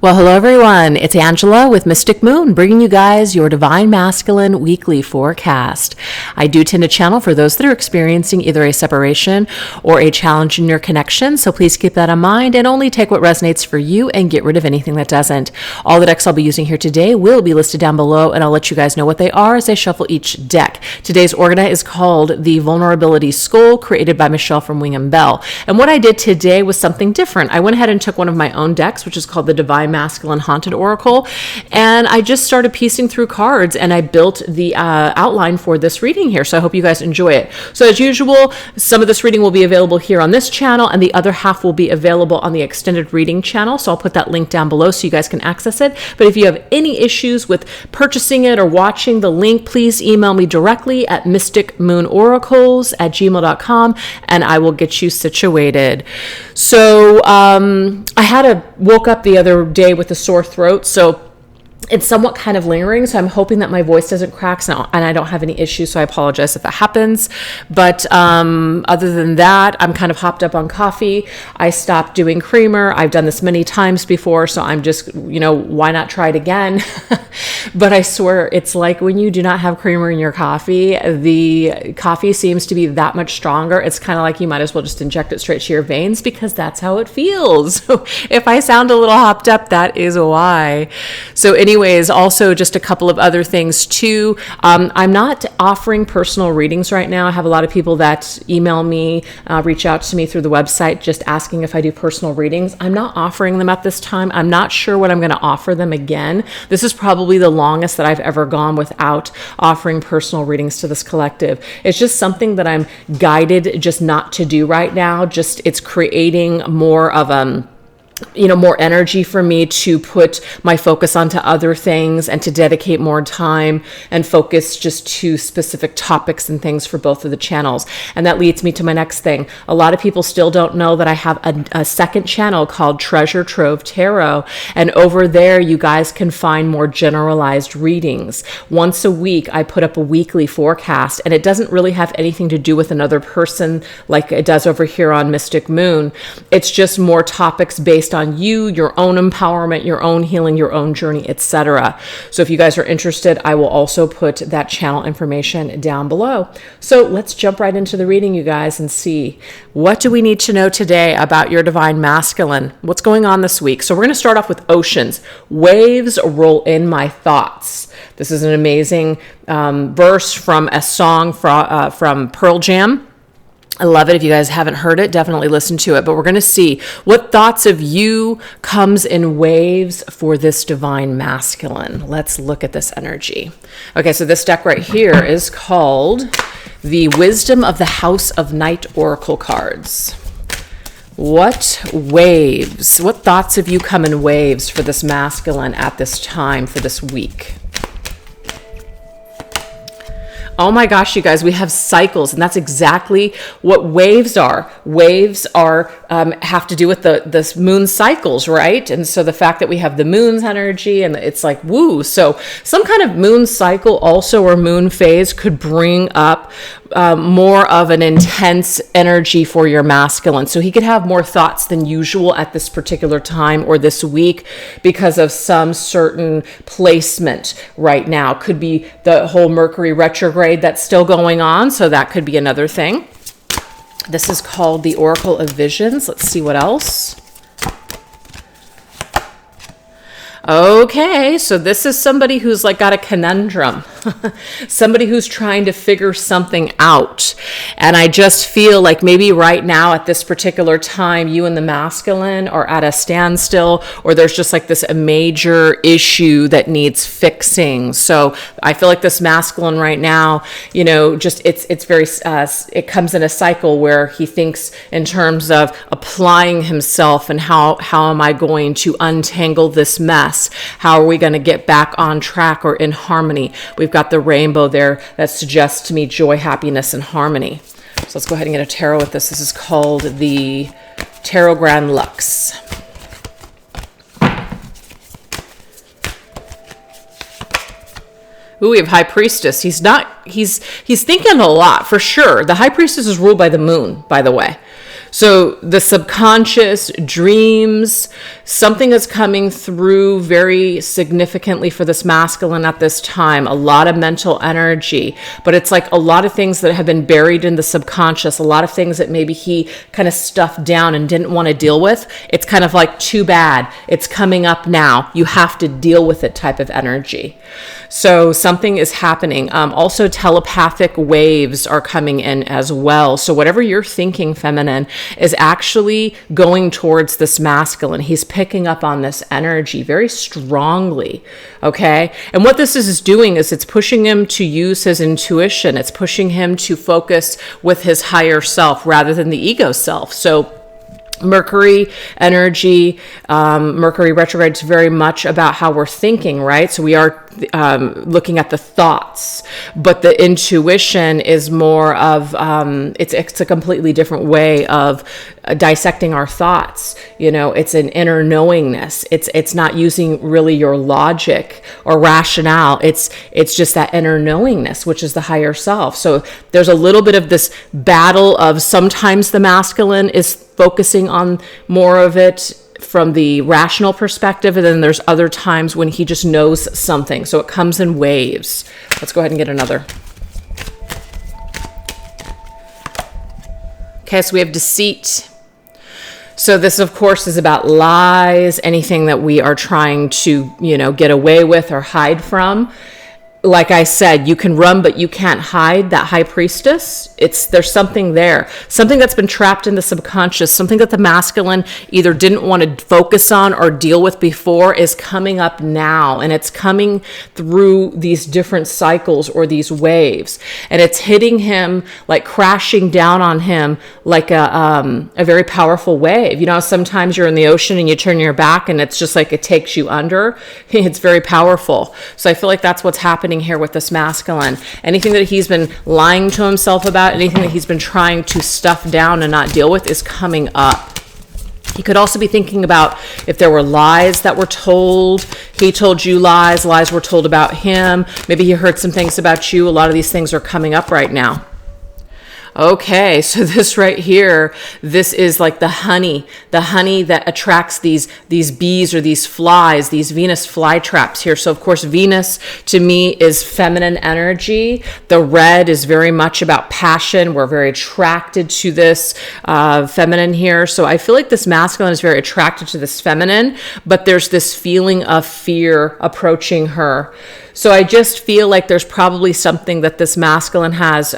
Well, hello everyone. It's Angela with Mystic Moon, bringing you guys your Divine Masculine weekly forecast. I do tend to channel for those that are experiencing either a separation or a challenge in your connection, so please keep that in mind and only take what resonates for you and get rid of anything that doesn't. All the decks I'll be using here today will be listed down below, and I'll let you guys know what they are as I shuffle each deck. Today's Organa is called the Vulnerability Skull, created by Michelle from Wing & Bell. And what I did today was something different. I went ahead and took one of my own decks, which is called the Divine Masculine Haunted Oracle, and I just started piecing through cards and I built the outline for this reading here, so I hope you guys enjoy it. So as usual, some of this reading will be available here on this channel and the other half will be available on the extended reading channel, so I'll put that link down below so you guys can access it. But if you have any issues with purchasing it or watching the link, please email me directly at mysticmoonoracles@gmail.com and I will get you situated. So I woke up the other day with a sore throat, so it's somewhat kind of lingering, so I'm hoping that my voice doesn't crack and I don't have any issues, so I apologize if that happens. But other than that, I'm kind of hopped up on coffee. I stopped doing creamer. I've done this many times before, so I'm just, why not try it again? But I swear, it's like when you do not have creamer in your coffee, the coffee seems to be that much stronger. It's kind of like you might as well just inject it straight to your veins because that's how it feels. So if I sound a little hopped up, that is why. So anyways, also just a couple of other things too. I'm not offering personal readings right now. I have a lot of people that email me, reach out to me through the website, just asking if I do personal readings. I'm not offering them at this time. I'm not sure what I'm going to offer them again. This is probably the longest that I've ever gone without offering personal readings to this collective. It's just something that I'm guided just not to do right now. Just it's creating more of more energy for me to put my focus onto other things and to dedicate more time and focus just to specific topics and things for both of the channels. And that leads me to my next thing. A lot of people still don't know that I have a second channel called Treasure Trove Tarot. And over there, you guys can find more generalized readings. Once a week, I put up a weekly forecast, and it doesn't really have anything to do with another person like it does over here on Mystic Moon. It's just more topics based on you, your own empowerment, your own healing, your own journey, etc. So if you guys are interested, I will also put that channel information down below. So let's jump right into the reading, you guys, and see what do we need to know today about your Divine Masculine. What's going on this week? So we're going to start off with oceans. Waves roll in my thoughts. This is an amazing verse from a song from Pearl Jam. I love it. If you guys haven't heard it, definitely listen to it. But we're going to see what thoughts of you comes in waves for this Divine Masculine. Let's look at this energy. Okay, so this deck right here is called the Wisdom of the House of Night Oracle cards. What waves, what thoughts of you come in waves for this masculine at this time for this week? Oh my gosh, you guys, we have cycles, and that's exactly what waves are. Waves are have to do with the moon cycles, right? And so the fact that we have the moon's energy, and it's like, woo. So some kind of moon cycle also, or moon phase, could bring up more of an intense energy for your masculine. So he could have more thoughts than usual at this particular time or this week because of some certain placement right now. Could be the whole Mercury retrograde that's still going on, so that could be another thing. This is called the Oracle of Visions. Let's see what else. Okay, so this is somebody who's like got a conundrum, somebody who's trying to figure something out. And I just feel like maybe right now at this particular time, you and the masculine are at a standstill, or there's just like this a major issue that needs fixing. So I feel like this masculine right now, just it's very, it comes in a cycle where he thinks in terms of applying himself and how am I going to untangle this mess? How are we going to get back on track or in harmony? We've got the rainbow there that suggests to me joy, happiness, and harmony. So let's go ahead and get a tarot with this. This is called the Tarot Grand Lux. Ooh, we have High Priestess. He's thinking a lot for sure. The High Priestess is ruled by the moon, by the way. So the subconscious, dreams, something is coming through very significantly for this masculine at this time. A lot of mental energy, but it's like a lot of things that have been buried in the subconscious, a lot of things that maybe he kind of stuffed down and didn't want to deal with. It's kind of like, too bad, it's coming up now. You have to deal with it type of energy. So something is happening. Also, telepathic waves are coming in as well. So whatever you're thinking, feminine, is actually going towards this masculine. He's picking up on this energy very strongly. Okay. And what this is doing is it's pushing him to use his intuition. It's pushing him to focus with his higher self rather than the ego self. So Mercury energy, Mercury retrograde is very much about how we're thinking, right? So we are looking at the thoughts, but the intuition is more of, it's a completely different way of dissecting our thoughts. You know, it's an inner knowingness. It's not using really your logic or rationale. It's just that inner knowingness, which is the higher self. So there's a little bit of this battle of sometimes the masculine is focusing on more of it from the rational perspective, and then there's other times when he just knows something. So it comes in waves. Let's go ahead and get another. Okay, so we have deceit. So this, of course, is about lies, anything that we are trying to, get away with or hide from. Like I said, you can run, but you can't hide. That high priestess, there's something there, something that's been trapped in the subconscious, something that the masculine either didn't want to focus on or deal with before is coming up now. And it's coming through these different cycles or these waves. And it's hitting him, like crashing down on him like a very powerful wave. Sometimes you're in the ocean and you turn your back and it's just like it takes you under. It's very powerful. So I feel like that's what's happening here with this masculine. Anything that he's been lying to himself about, anything that he's been trying to stuff down and not deal with is coming up. He could also be thinking about if there were lies that were told. He told you lies were told about him. Maybe he heard some things about you. A lot of these things are coming up right now. Okay, so this right here, this is like the honey that attracts these bees or these flies, these Venus flytraps here. So of course, Venus to me is feminine energy. The red is very much about passion. We're very attracted to this feminine here. So I feel like this masculine is very attracted to this feminine, but there's this feeling of fear approaching her. So I just feel like there's probably something that this masculine has,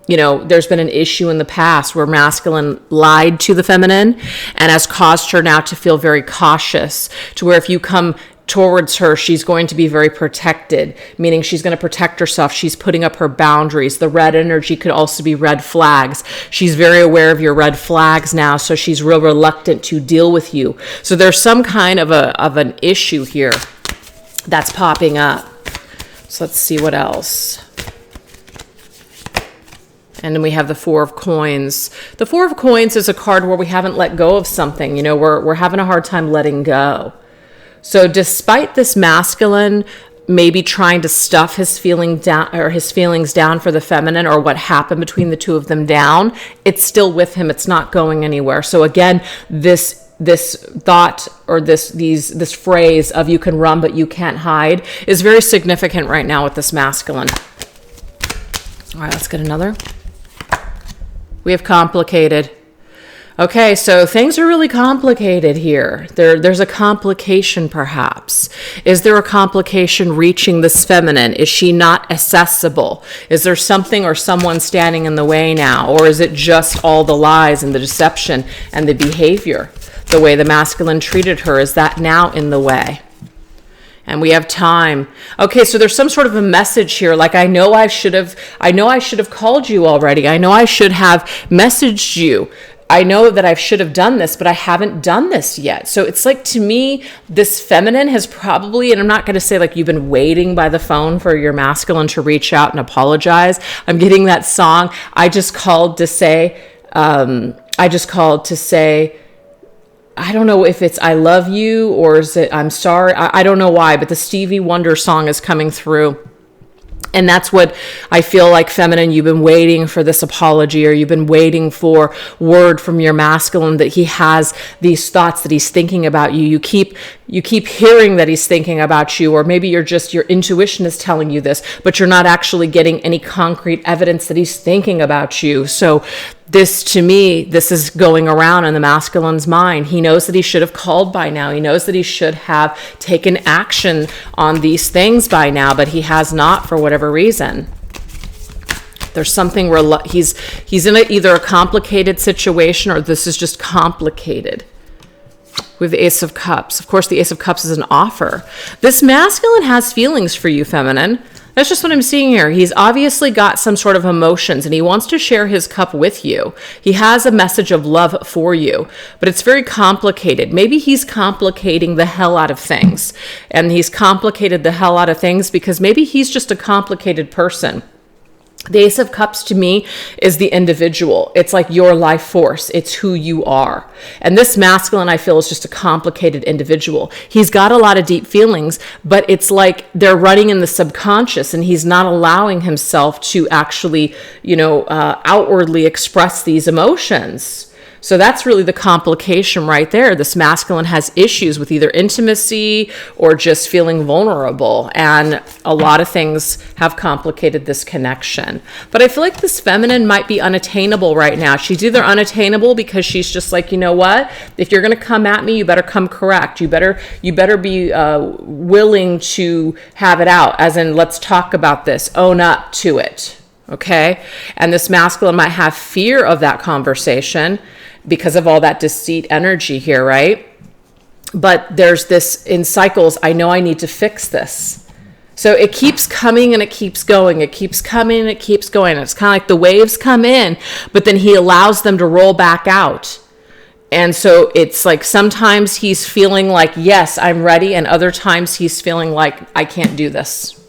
there's been an issue in the past where masculine lied to the feminine and has caused her now to feel very cautious, to where if you come towards her, she's going to be very protected, meaning she's going to protect herself. She's putting up her boundaries. The red energy could also be red flags. She's very aware of your red flags now, so she's real reluctant to deal with you. So there's some kind of an issue here that's popping up. So let's see what else. And then we have the Four of Coins. The Four of Coins is a card where we haven't let go of something. We're having a hard time letting go. So despite this masculine maybe trying to stuff his feelings down for the feminine, or what happened between the two of them down, it's still with him. It's not going anywhere. So again, this thought or this phrase of you can run but you can't hide is very significant right now with this masculine. All right, let's get another. We have complicated. Okay, so things are really complicated here. There's a complication perhaps. Is there a complication reaching this feminine? Is she not accessible? Is there something or someone standing in the way now? Or is it just all the lies and the deception and the behavior? The way the masculine treated her, is that now in the way? And we have time. Okay, so there's some sort of a message here. Like, I know I should have called you already. I know I should have messaged you. I know that I should have done this, but I haven't done this yet. So it's like, to me, this feminine has probably, and I'm not going to say like you've been waiting by the phone for your masculine to reach out and apologize. I'm getting that song. I just called to say, I don't know if it's I love you or is it I'm sorry. I don't know why, but the Stevie Wonder song is coming through. And that's what I feel like, feminine, you've been waiting for this apology, or you've been waiting for word from your masculine that he has these thoughts, that he's thinking about you. You keep hearing that he's thinking about you, or maybe your intuition is telling you this, but you're not actually getting any concrete evidence that he's thinking about you. So this, to me, this is going around in the masculine's mind. He knows that he should have called by now. He knows that he should have taken action on these things by now, but he has not, for whatever reason. There's something where he's in either a complicated situation, or this is just complicated. With the Ace of Cups. Of course, the Ace of Cups is an offer. This masculine has feelings for you, feminine. That's just what I'm seeing here. He's obviously got some sort of emotions, and he wants to share his cup with you. He has a message of love for you, but it's very complicated. Maybe he's complicating the hell out of things. And he's complicated the hell out of things because maybe he's just a complicated person. The Ace of Cups to me is the individual. It's like your life force. It's who you are. And this masculine, I feel, is just a complicated individual. He's got a lot of deep feelings, but it's like they're running in the subconscious, and he's not allowing himself to actually, outwardly express these emotions. So that's really the complication right there. This masculine has issues with either intimacy or just feeling vulnerable. And a lot of things have complicated this connection. But I feel like this feminine might be unattainable right now. She's either unattainable because she's just like, you know what? If you're going to come at me, you better come correct. You better be willing to have it out. As in, let's talk about this. Own up to it. Okay? And this masculine might have fear of that conversation because of all that deceit energy here, right? But there's this in cycles, I know I need to fix this. So it keeps coming and it keeps going. It keeps coming and it keeps going. It's kind of like the waves come in, but then he allows them to roll back out. And so it's like sometimes he's feeling like, yes, I'm ready. And other times he's feeling like, I can't do this.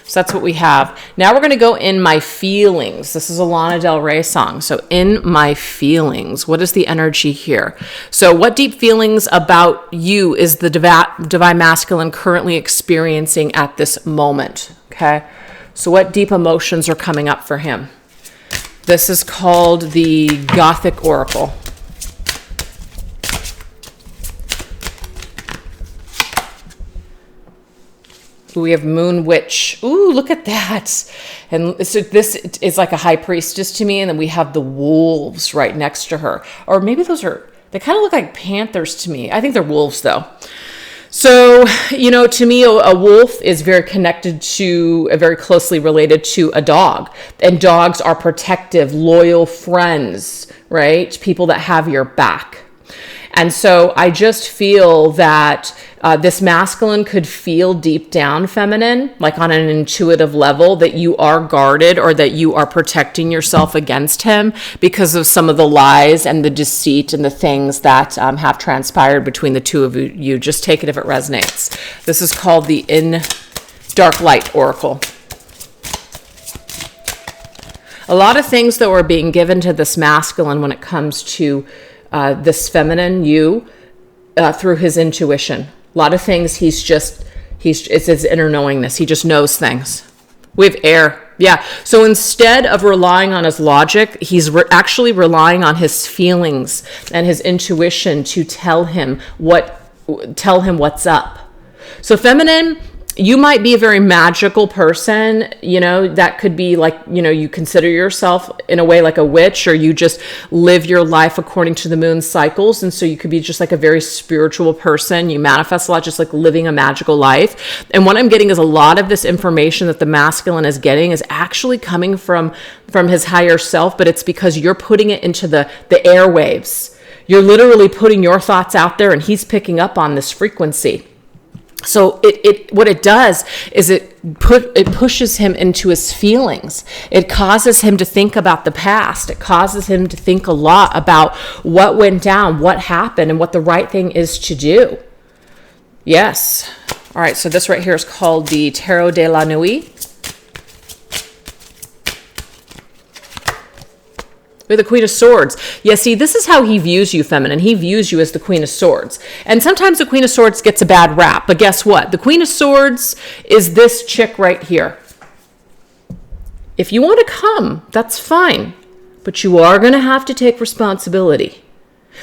So that's what we have. Now we're going to go in my feelings. This is a Lana Del Rey song. So in my feelings, what is the energy here? So what deep feelings about you is the divine masculine currently experiencing at this moment? Okay. So what deep emotions are coming up for him? This is called the Gothic Oracle. We have Moon Witch. Ooh, look at that. And so this is like a high priestess to me. And then we have the wolves right next to her. Or maybe they kind of look like panthers to me. I think they're wolves though. So, to me, a wolf is very closely related to a dog. And dogs are protective, loyal friends, right? People that have your back. And so I just feel that this masculine could feel deep down, feminine, like on an intuitive level, that you are guarded or that you are protecting yourself against him because of some of the lies and the deceit and the things that have transpired between the two of you. Just take it if it resonates. This is called the In Dark Light Oracle. A lot of things that were being given to this masculine when it comes to this feminine you through his intuition. A lot of things it's his inner knowingness. He just knows things. We have air. Yeah. So instead of relying on his logic, he's actually relying on his feelings and his intuition to tell him what's up. So feminine, you might be a very magical person, that could be like, you consider yourself in a way like a witch, or you just live your life according to the moon's cycles. And so you could be just like a very spiritual person. You manifest a lot, just like living a magical life. And what I'm getting is a lot of this information that the masculine is getting is actually coming from his higher self, but it's because you're putting it into the airwaves. You're literally putting your thoughts out there, and he's picking up on this frequency. So what it does is it pushes him into his feelings. It causes him to think about the past. It causes him to think a lot about what went down, what happened, and what the right thing is to do. Yes. All right, so this right here is called the Tarot de la Nuit. With the Queen of Swords. Yeah, see, this is how he views you, feminine. He views you as the Queen of Swords. And sometimes the Queen of Swords gets a bad rap. But guess what? The Queen of Swords is this chick right here. If you want to come, that's fine, but you are going to have to take responsibility.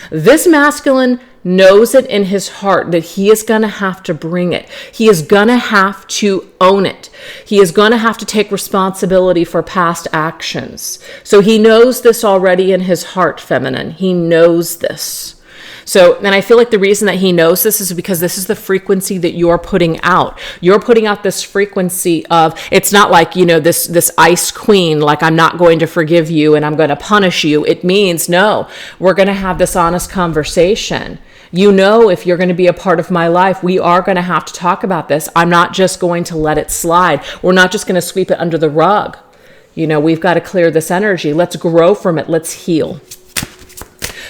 This masculine knows it in his heart that he is going to have to bring it. He is going to have to own it. He is going to have to take responsibility for past actions. So he knows this already in his heart, feminine. He knows this. So, and I feel like the reason that he knows this is because this is the frequency that you're putting out. You're putting out this frequency of, it's not like, this ice queen, like I'm not going to forgive you and I'm going to punish you. It means, no, we're going to have this honest conversation. If you're going to be a part of my life, we are going to have to talk about this. I'm not just going to let it slide. We're not just going to sweep it under the rug. We've got to clear this energy. Let's grow from it. Let's heal.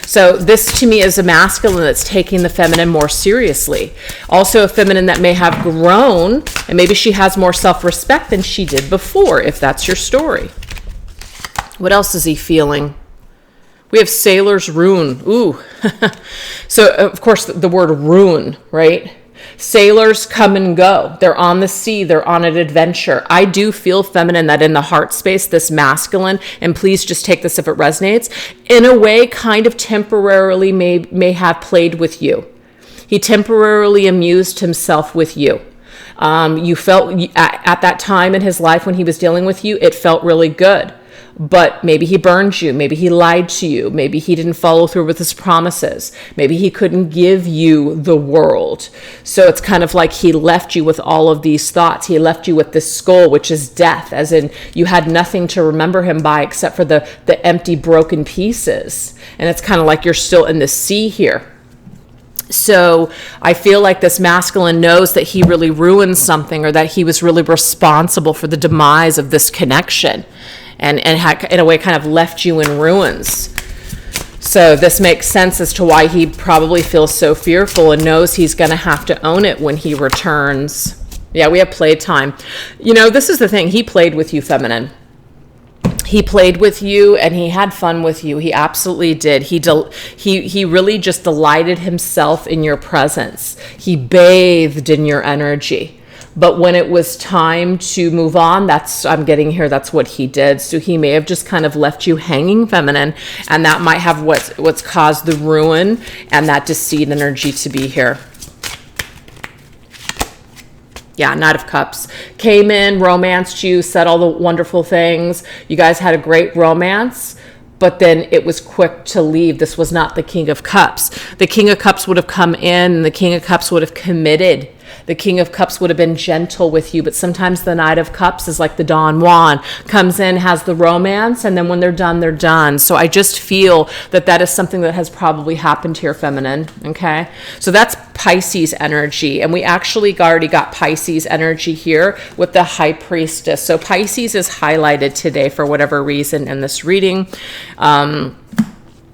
So this to me is a masculine that's taking the feminine more seriously. Also a feminine that may have grown, and maybe she has more self-respect than she did before, if that's your story. What else is he feeling? We have Sailor's Rune. Ooh. So, of course, the word rune, right? Sailors come and go. They're on the sea. They're on an adventure. I do feel, feminine, that in the heart space, this masculine, and please just take this if it resonates, in a way kind of temporarily may have played with you. He temporarily amused himself with you. You felt at that time in his life when he was dealing with you, it felt really good. But maybe he burned you. Maybe he lied to you. Maybe he didn't follow through with his promises. Maybe he couldn't give you the world. So it's kind of like he left you with all of these thoughts. He left you with this skull, which is death, as in you had nothing to remember him by except for the empty, broken pieces. And it's kind of like you're still in the sea here. So I feel like this masculine knows that he really ruined something, or that he was really responsible for the demise of this connection. And in a way kind of left you in ruins. So this makes sense as to why he probably feels so fearful and knows he's going to have to own it when he returns. Yeah, we have playtime. This is the thing. He played with you, feminine. He played with you and he had fun with you. He absolutely did. He really just delighted himself in your presence. He bathed in your energy. But when it was time to move on, that's what he did. So he may have just kind of left you hanging, feminine, and that might have what's caused the ruin and that deceit energy to be here. Yeah, Knight of Cups. Came in, romanced you, said all the wonderful things. You guys had a great romance, but then it was quick to leave. This was not the King of Cups. The King of Cups would have come in, and the King of Cups would have committed. The King of Cups would have been gentle with you, but sometimes the Knight of Cups is like the Don Juan, comes in, has the romance, and then when they're done, they're done. So I just feel that is something that has probably happened here, feminine, okay? So that's Pisces energy, and we actually already got Pisces energy here with the High Priestess. So Pisces is highlighted today for whatever reason in this reading.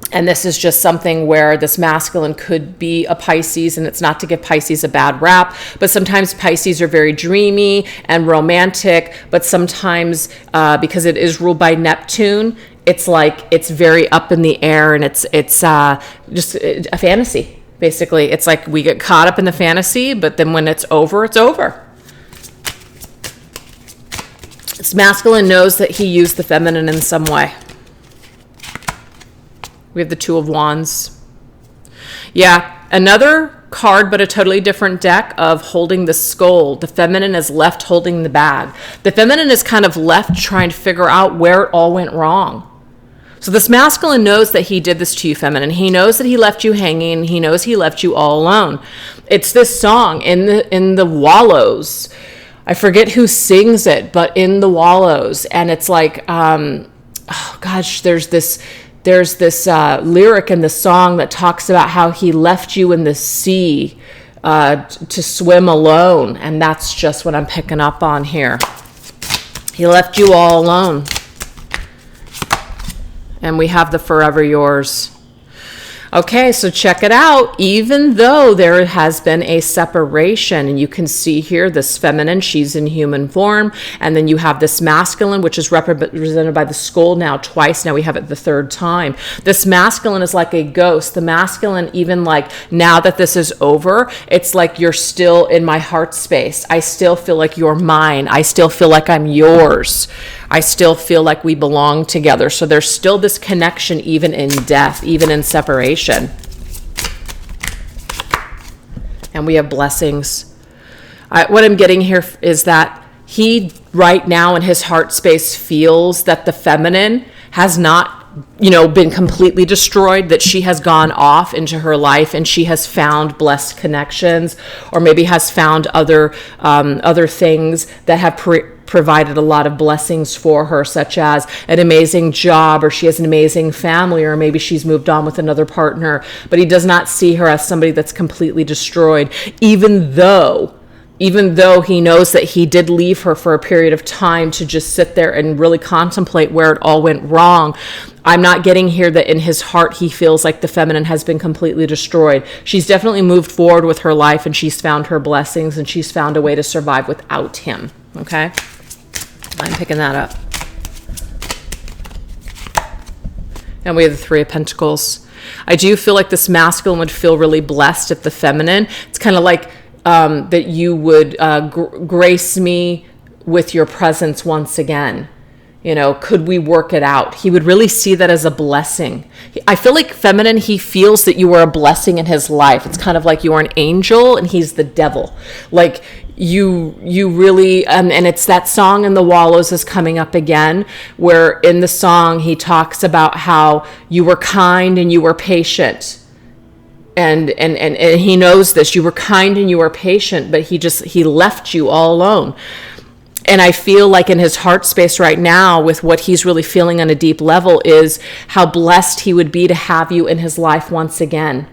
And this is just something where this masculine could be a Pisces, and it's not to give Pisces a bad rap, but sometimes Pisces are very dreamy and romantic, but sometimes because it is ruled by Neptune, it's like it's very up in the air, and it's just a fantasy, basically. It's like we get caught up in the fantasy, but then when it's over, it's over. This masculine knows that he used the feminine in some way. We have the Two of Wands. Yeah, another card, but a totally different deck of holding the skull. The feminine is left holding the bag. The feminine is kind of left trying to figure out where it all went wrong. So this masculine knows that he did this to you, feminine. He knows that he left you hanging. He knows he left you all alone. It's this song, In the Wallows. I forget who sings it, but In the Wallows. And it's like, there's this lyric in the song that talks about how he left you in the sea to swim alone. And that's just what I'm picking up on here. He left you all alone. And we have the Forever Yours. Okay, so check it out. Even though there has been a separation, and you can see here this feminine, she's in human form, and then you have this masculine, which is represented by the skull now twice. Now we have it the third time. This masculine is like a ghost. The masculine, even like now that this is over, it's like you're still in my heart space. I still feel like you're mine. I still feel like I'm yours. I still feel like we belong together. So there's still this connection even in death, even in separation. And we have blessings. What I'm getting here is that he right now in his heart space feels that the feminine has not, been completely destroyed, that she has gone off into her life and she has found blessed connections, or maybe has found other things that have provided a lot of blessings for her, such as an amazing job, or she has an amazing family, or maybe she's moved on with another partner. But he does not see her as somebody that's completely destroyed, even though he knows that he did leave her for a period of time to just sit there and really contemplate where it all went wrong. I'm not getting here that in his heart he feels like the feminine has been completely destroyed. She's definitely moved forward with her life, and she's found her blessings, and she's found a way to survive without him. Okay? I'm picking that up. And we have the Three of Pentacles. I do feel like this masculine would feel really blessed if the feminine, it's kind of like that you would grace me with your presence once again. Could we work it out? He would really see that as a blessing. I feel like feminine, he feels that you are a blessing in his life. It's kind of like you are an angel and he's the devil. Like you really, and it's that song in the Wallows is coming up again, where in the song he talks about how you were kind and you were patient. And he knows this. You were kind and you were patient, but he left you all alone. And I feel like in his heart space right now, with what he's really feeling on a deep level, is how blessed he would be to have you in his life once again.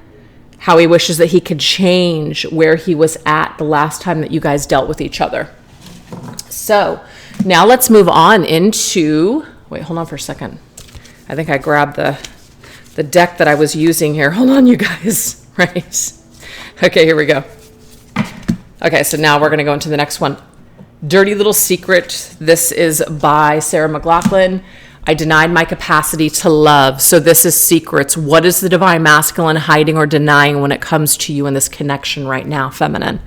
How he wishes that he could change where he was at the last time that you guys dealt with each other. So now let's move on into, wait, hold on for a second. I think I grabbed the deck that I was using here. Hold on, you guys. Right. Okay, here we go. Okay, so now we're going to go into the next one. Dirty Little Secret. This is by Sarah McLachlan. I denied my capacity to love. So this is secrets. What is the divine masculine hiding or denying when it comes to you in this connection right now, feminine?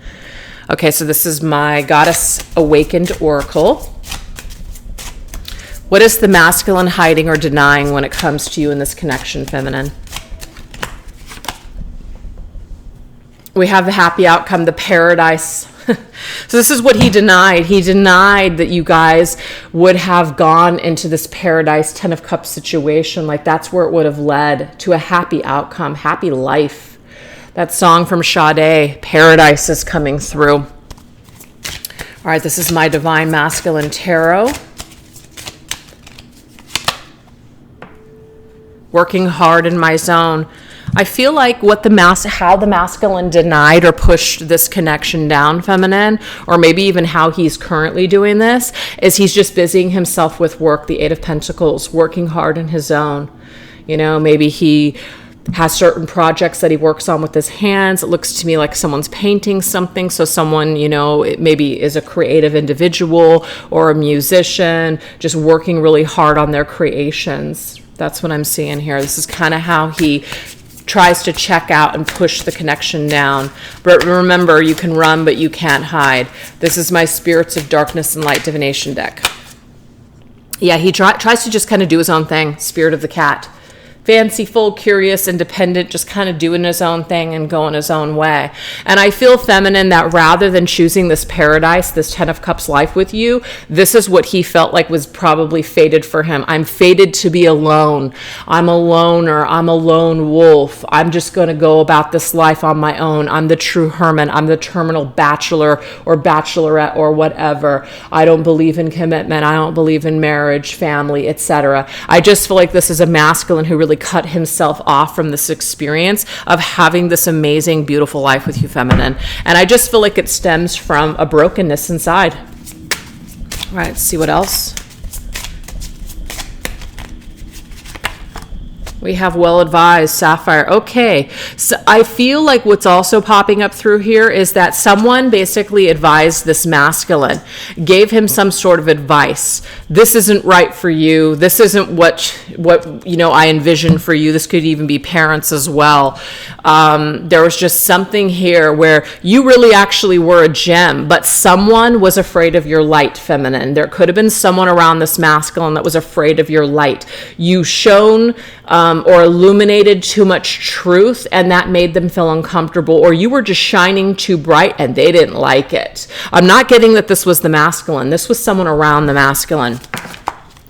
Okay, so this is my Goddess Awakened Oracle. What is the masculine hiding or denying when it comes to you in this connection, feminine? We have the happy outcome, the paradise. So this is what he denied. He denied that you guys would have gone into this paradise, 10 of Cups situation. Like that's where it would have led to a happy outcome, happy life. That song from Sade, Paradise, is coming through. All right, this is my Divine Masculine Tarot. Working hard in my zone. I feel like how the masculine denied or pushed this connection down, feminine, or maybe even how he's currently doing this, is he's just busying himself with work, the Eight of Pentacles, working hard in his own. Maybe he has certain projects that he works on with his hands. It looks to me like someone's painting something. So someone, it maybe is a creative individual or a musician, just working really hard on their creations. That's what I'm seeing here. This is kind of how he tries to check out and push the connection down. But remember, you can run, but you can't hide. This is my Spirits of Darkness and Light Divination deck. Yeah, he tries to just kind of do his own thing. Spirit of the Cat. Fanciful, curious, independent, just kind of doing his own thing and going his own way. And I feel, feminine, that rather than choosing this paradise, this 10 of Cups life with you, this is what he felt like was probably fated for him. I'm fated to be alone. I'm a loner. I'm a lone wolf. I'm just going to go about this life on my own. I'm the true hermit. I'm the terminal bachelor or bachelorette or whatever. I don't believe in commitment. I don't believe in marriage, family, etc. I just feel like this is a masculine who really cut himself off from this experience of having this amazing, beautiful life with you, feminine. And I just feel like it stems from a brokenness inside. All right, let's see what else. We have well advised, Sapphire. Okay. So I feel like what's also popping up through here is that someone basically advised this masculine, gave him some sort of advice. This isn't right for you. This isn't what I envision for you. This could even be parents as well. There was just something here where you really actually were a gem, but someone was afraid of your light, feminine. There could have been someone around this masculine that was afraid of your light. You shone or illuminated too much truth, and that made them feel uncomfortable, or you were just shining too bright and they didn't like it. I'm not getting that this was the masculine. This was someone around the masculine.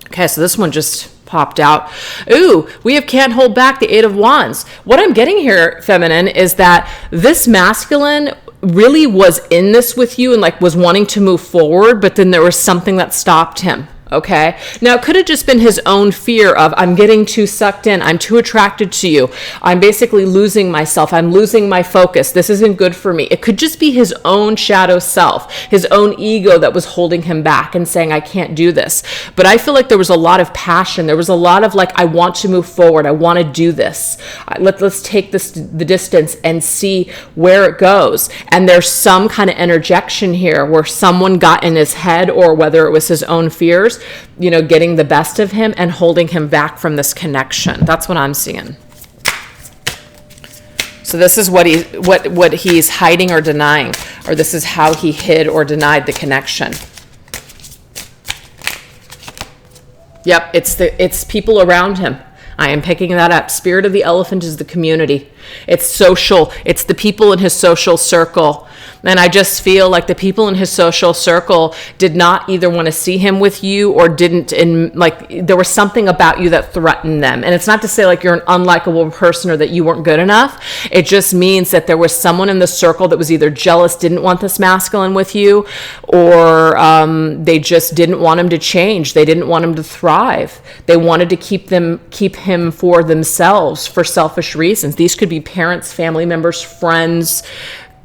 Okay, so this one just popped out. Ooh, we have Can't Hold Back, the Eight of Wands. What I'm getting here, feminine, is that this masculine really was in this with you and like was wanting to move forward, but then there was something that stopped him. Okay. Now it could have just been his own fear of, I'm getting too sucked in. I'm too attracted to you. I'm basically losing myself. I'm losing my focus. This isn't good for me. It could just be his own shadow self, his own ego that was holding him back and saying, I can't do this. But I feel like there was a lot of passion. There was a lot of like, I want to move forward. I want to do this. Let's take the distance and see where it goes. And there's some kind of interjection here where someone got in his head, or whether it was his own fears, getting the best of him and holding him back from this connection. That's what I'm seeing. So this is what he's hiding or denying, or this is how he hid or denied the connection. Yep, it's people around him. I am picking that up. Spirit of the elephant is the community. It's social. It's the people in his social circle. And I just feel like the people in his social circle did not either want to see him with you or didn't, there was something about you that threatened them. And it's not to say like you're an unlikable person or that you weren't good enough. It just means that there was someone in the circle that was either jealous, didn't want this masculine with you, or they just didn't want him to change. They didn't want him to thrive. They wanted to keep him for themselves for selfish reasons. These could be parents, family members, friends,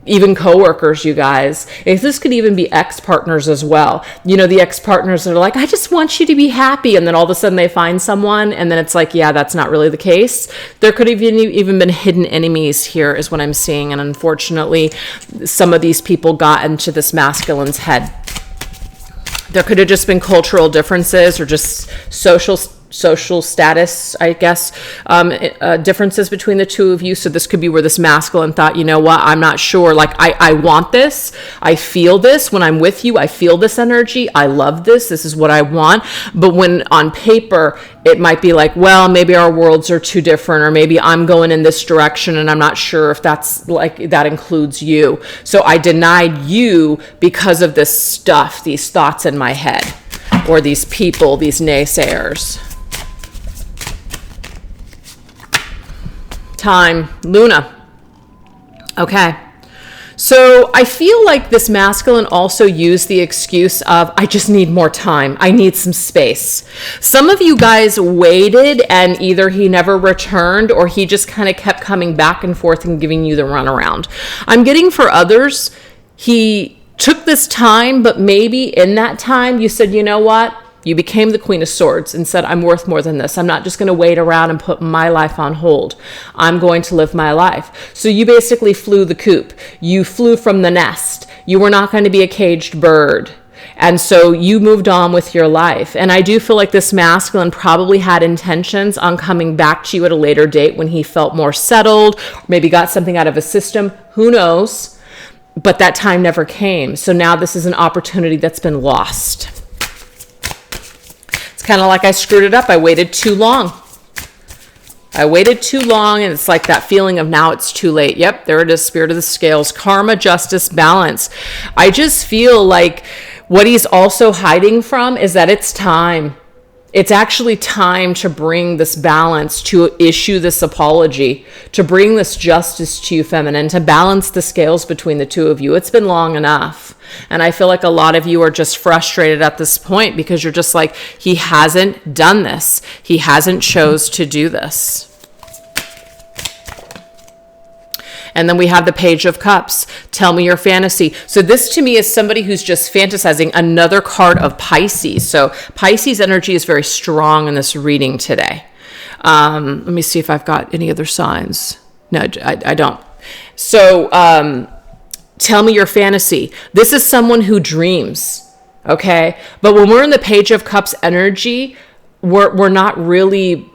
even coworkers, you guys. This could even be ex-partners as well. The ex-partners are like, I just want you to be happy. And then all of a sudden they find someone and then it's like, yeah, that's not really the case. There could have even been hidden enemies here is what I'm seeing. And unfortunately, some of these people got into this masculine's head. There could have just been cultural differences or just social status, I guess, differences between the two of you. So this could be where this masculine thought, you know what, I'm not sure. Like, I want this. I feel this when I'm with you. I feel this energy. I love this. This is what I want. But when on paper, it might be like, well, maybe our worlds are too different, or maybe I'm going in this direction and I'm not sure if that's like, that includes you. So I denied you because of this stuff, these thoughts in my head, or these people, these naysayers. Time, Luna. Okay. So I feel like this masculine also used the excuse of, I just need more time. I need some space. Some of you guys waited and either he never returned or he just kind of kept coming back and forth and giving you the runaround. I'm getting for others, he took this time, but maybe in that time you said, you know what? You became the Queen of Swords and said, I'm worth more than this. I'm not just going to wait around and put my life on hold. I'm going to live my life. So you basically flew the coop. You flew from the nest. You were not going to be a caged bird. And so you moved on with your life. And I do feel like this masculine probably had intentions on coming back to you at a later date when he felt more settled, or maybe got something out of a system. Who knows? But that time never came. So now this is an opportunity that's been lost. Kind of like I screwed it up. I waited too long. And it's like that feeling of now it's too late. Yep, there it is, Spirit of the Scales, karma, justice, balance. I just feel like what he's also hiding from is that it's time. It's actually time to bring this balance, to issue this apology, to bring this justice to you, feminine, to balance the scales between the two of you. It's been long enough. And I feel like a lot of you are just frustrated at this point because you're just like, he hasn't done this. He hasn't chose to do this. And then we have the Page of Cups. Tell me your fantasy. So this to me is somebody who's just fantasizing. Another card of Pisces. So Pisces energy is very strong in this reading today. Let me see if I've got any other signs. No, I don't. So tell me your fantasy. This is someone who dreams, okay? But when we're in the Page of Cups energy, we're not really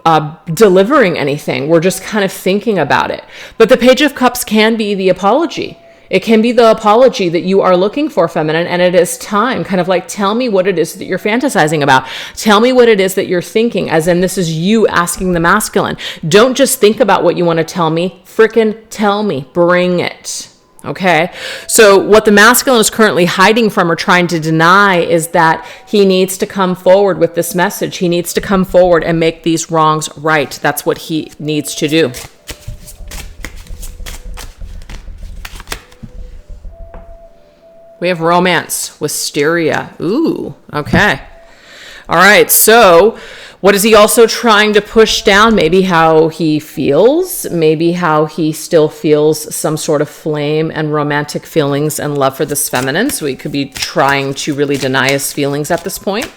delivering anything. We're just kind of thinking about it. But the Page of Cups can be the apology. It can be the apology that you are looking for, feminine, and it is time. Kind of like, tell me what it is that you're fantasizing about. Tell me what it is that you're thinking, as in this is you asking the masculine. Don't just think about what you want to tell me. Frickin' tell me. Bring it. Okay? So what the masculine is currently hiding from or trying to deny is that he needs to come forward with this message. He needs to come forward and make these wrongs right. That's what he needs to do. We have romance, wisteria. Ooh, okay. All right, so what is he also trying to push down? Maybe how he feels, maybe how he still feels some sort of flame and romantic feelings and love for this feminine. So he could be trying to really deny his feelings at this point.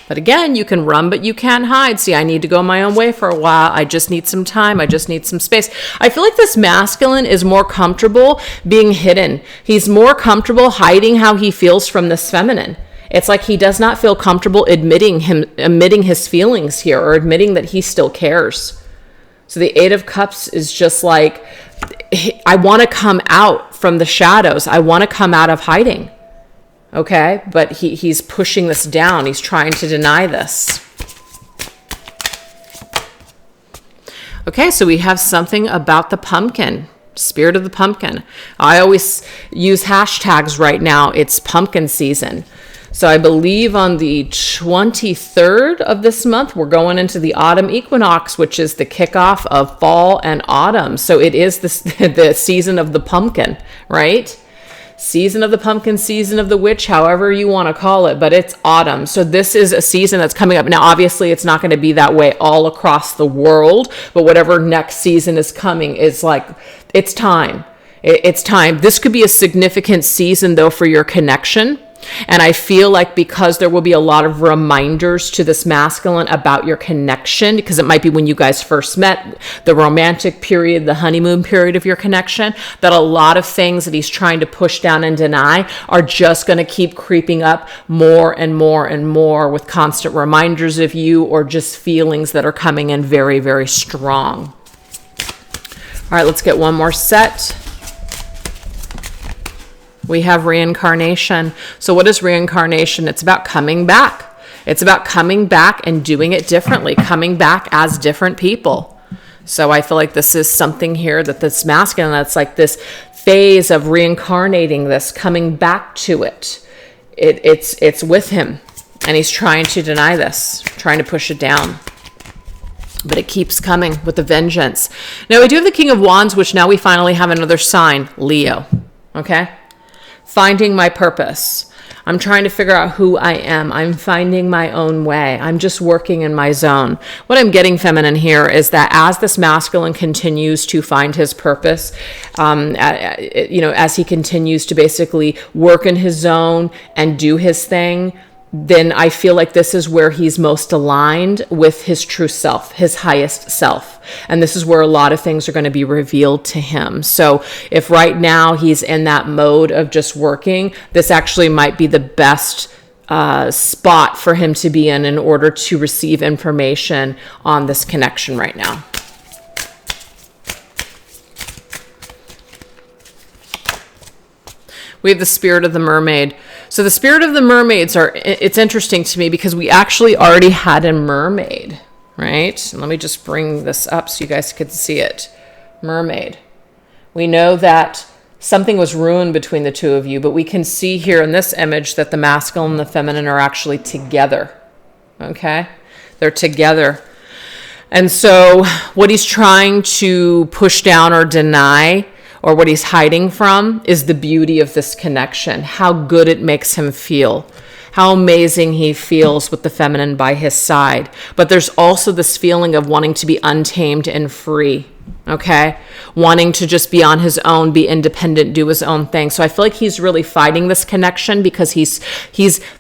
But again, you can run, but you can't hide. See, I need to go my own way for a while. I just need some time. I just need some space. I feel like this masculine is more comfortable being hidden. He's more comfortable hiding how he feels from this feminine. It's like he does not feel comfortable admitting his feelings here or admitting that he still cares. So the Eight of Cups is just like, I want to come out from the shadows. I want to come out of hiding. Okay, but he's pushing this down. He's trying to deny this. Okay, so we have something about the pumpkin, spirit of the pumpkin. I always use hashtags right now. It's pumpkin season. So I believe on the 23rd of this month, we're going into the autumn equinox, which is the kickoff of fall and autumn. So it is the season of the pumpkin, right? Season of the pumpkin, season of the witch, however you want to call it, but it's autumn. So this is a season that's coming up. Now, obviously, it's not going to be that way all across the world, but whatever next season is coming is like, it's time. It's time. This could be a significant season, though, for your connection. And I feel like because there will be a lot of reminders to this masculine about your connection, because it might be when you guys first met, the romantic period, the honeymoon period of your connection, that a lot of things that he's trying to push down and deny are just going to keep creeping up more and more and more with constant reminders of you or just feelings that are coming in very, very strong. All right, let's get one more set. We have reincarnation. So what is reincarnation? It's about coming back. It's about coming back and doing it differently, coming back as different people. So I feel like this is something here that this masculine, that's like this phase of reincarnating this, coming back to it. It's with him, and he's trying to deny this, trying to push it down. But it keeps coming with a vengeance. Now we do have the King of Wands, which now we finally have another sign, Leo. Okay? Finding my purpose. I'm trying to figure out who I am. I'm finding my own way. I'm just working in my zone. What I'm getting, feminine, here is that as this masculine continues to find his purpose, as he continues to basically work in his zone and do his thing, then I feel like this is where he's most aligned with his true self, his highest self. And this is where a lot of things are going to be revealed to him. So if right now he's in that mode of just working, this actually might be the best spot for him to be in order to receive information on this connection right now. We have the spirit of the mermaid. So the spirit of the mermaids it's interesting to me because we actually already had a mermaid, right? And let me just bring this up so you guys could see it. Mermaid. We know that something was ruined between the two of you, but we can see here in this image that the masculine and the feminine are actually together, okay? They're together. And so what he's trying to push down or deny, or what he's hiding from, is the beauty of this connection, how good it makes him feel, how amazing he feels with the feminine by his side. But there's also this feeling of wanting to be untamed and free, Okay, wanting to just be on his own, be independent, do his own thing. So I feel like he's really fighting this connection because he's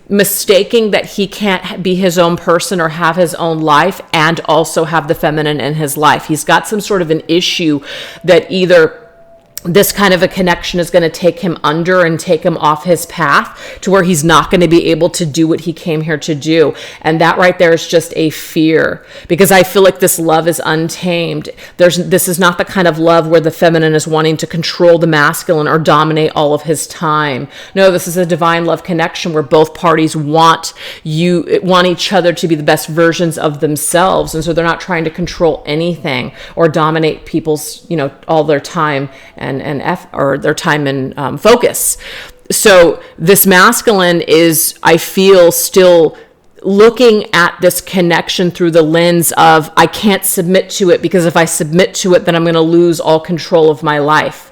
mistaking that he can't be his own person or have his own life and also have the feminine in his life. He's got some sort of an issue that either this kind of a connection is going to take him under and take him off his path to where he's not going to be able to do what he came here to do. And that right there is just a fear, because I feel like this love is untamed. This is not the kind of love where the feminine is wanting to control the masculine or dominate all of his time. No, this is a divine love connection where both parties want each other to be the best versions of themselves. And so they're not trying to control anything or dominate people's, all their time or their time and focus. So this masculine is, I feel, still looking at this connection through the lens of, I can't submit to it, because if I submit to it, then I'm going to lose all control of my life.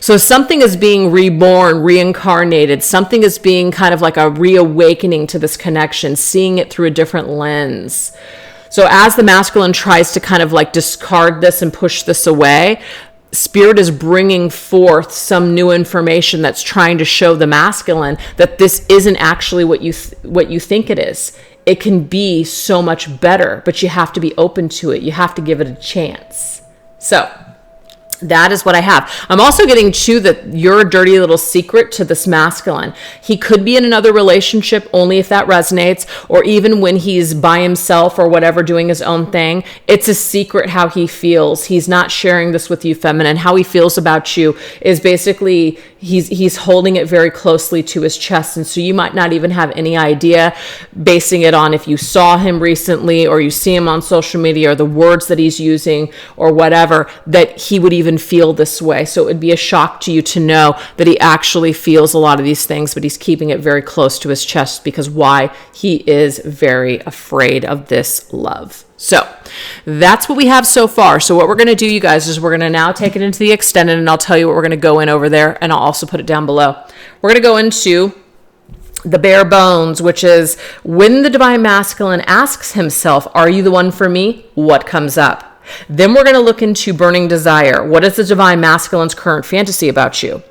So something is being reborn, reincarnated. Something is being kind of like a reawakening to this connection, seeing it through a different lens. So as the masculine tries to kind of like discard this and push this away, Spirit is bringing forth some new information that's trying to show the masculine that this isn't actually what you think it is. It can be so much better, but you have to be open to it. You have to give it a chance. So that is what I have. I'm also getting to that your dirty little secret to this masculine. He could be in another relationship only if that resonates, or even when he's by himself or whatever, doing his own thing. It's a secret how he feels. He's not sharing this with you, feminine. How he feels about you is basically he's holding it very closely to his chest. And so you might not even have any idea, basing it on if you saw him recently or you see him on social media or the words that he's using or whatever, that he would even feel this way. So it would be a shock to you to know that he actually feels a lot of these things, but he's keeping it very close to his chest because why? He is very afraid of this love. So that's what we have so far. So what we're going to do, you guys, is we're going to now take it into the extended, and I'll tell you what we're going to go in over there, and I'll also put it down below. We're going to go into the bare bones, which is when the divine masculine asks himself, are you the one for me? What comes up? Then we're going to look into burning desire. What is the divine masculine's current fantasy about you?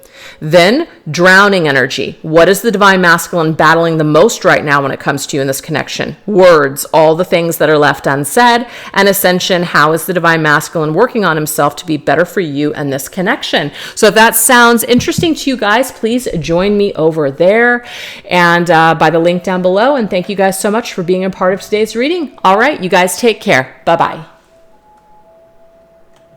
Then drowning energy. What is the divine masculine battling the most right now when it comes to you in this connection? Words, all the things that are left unsaid. And ascension, how is the divine masculine working on himself to be better for you and this connection? So if that sounds interesting to you guys, please join me over there and by the link down below. And thank you guys so much for being a part of today's reading. All right, you guys take care. Bye-bye.